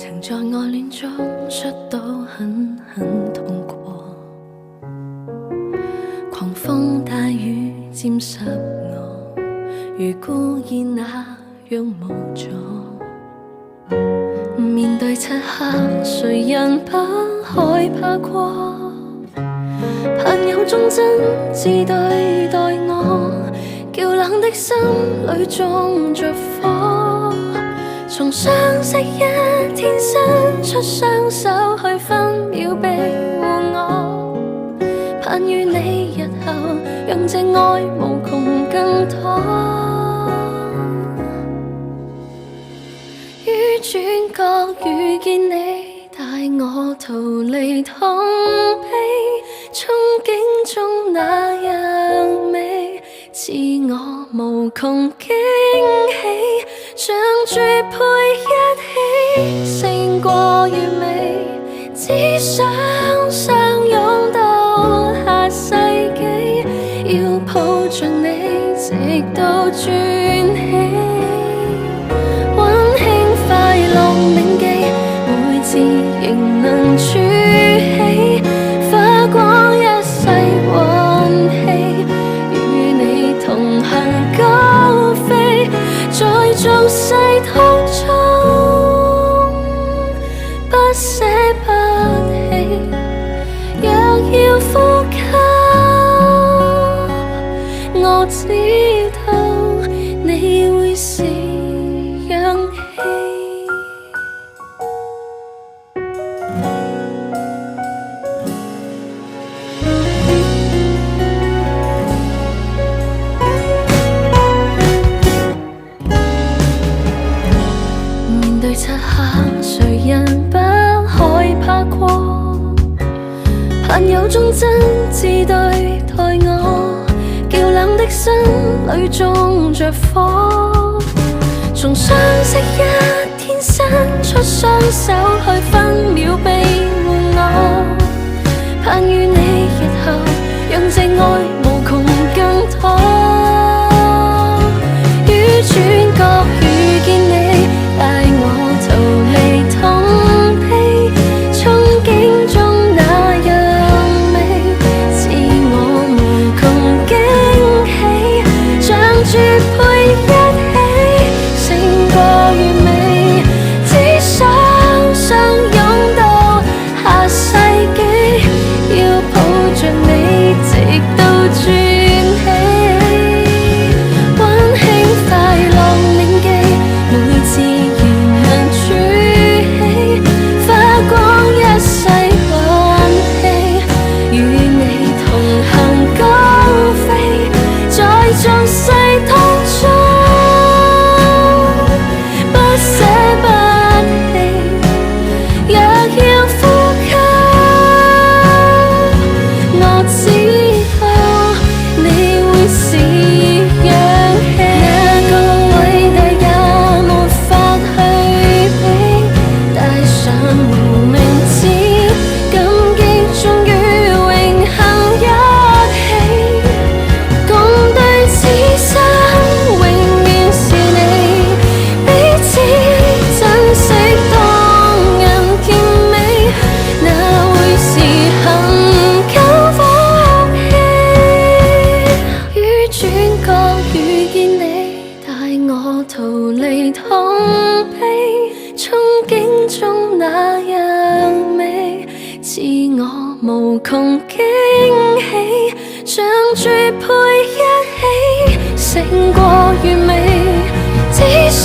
曾在愛戀中摔倒，狠狠痛過。狂風大雨沾濕我，如孤燕那樣無助。面對漆黑，誰人不害怕過？朋友忠真摯對待我，叫冷的心裏種着火。從相識一天伸出雙手去分秒庇護我，盼與你日後讓這愛無窮更多。於轉角遇見你，帶我逃離痛悲，憧憬中那樣美，賜我無窮驚喜，像絕配一起，勝過完美，只想相擁到下世紀，要抱着你直到轉起。快樂銘記，每次仍能儲起，花光一世運氣，與你同行高飛，在俗世途中不捨不棄，若要呼吸，我知道你會是氧氣。漆黑，誰人不害怕過？朋友忠真摯對待我，叫冷的心裏種着火。從相識一天伸出雙手去分秒庇護我，盼與你日後讓這愛無窮更多。於轉角遇見你，帶我逃離痛悲，憧憬中那樣美，賜我無窮驚喜，像絕配一起，勝過完美，只想相擁到下世紀，要抱着你直到轉起，溫馨快樂銘記，每次俗世途中不捨不棄，若要呼吸，我知道你會是氧氣。那個偉大也沒法去比，帶上無名指，感激終於永恆一起，共對此生永遠是你，彼此珍惜當人甜美，那會是恆久福氣。於轉角遇見你，帶我逃離痛悲，憧憬中那樣美，賜我無窮驚喜，像絕配一起，勝過完美，只想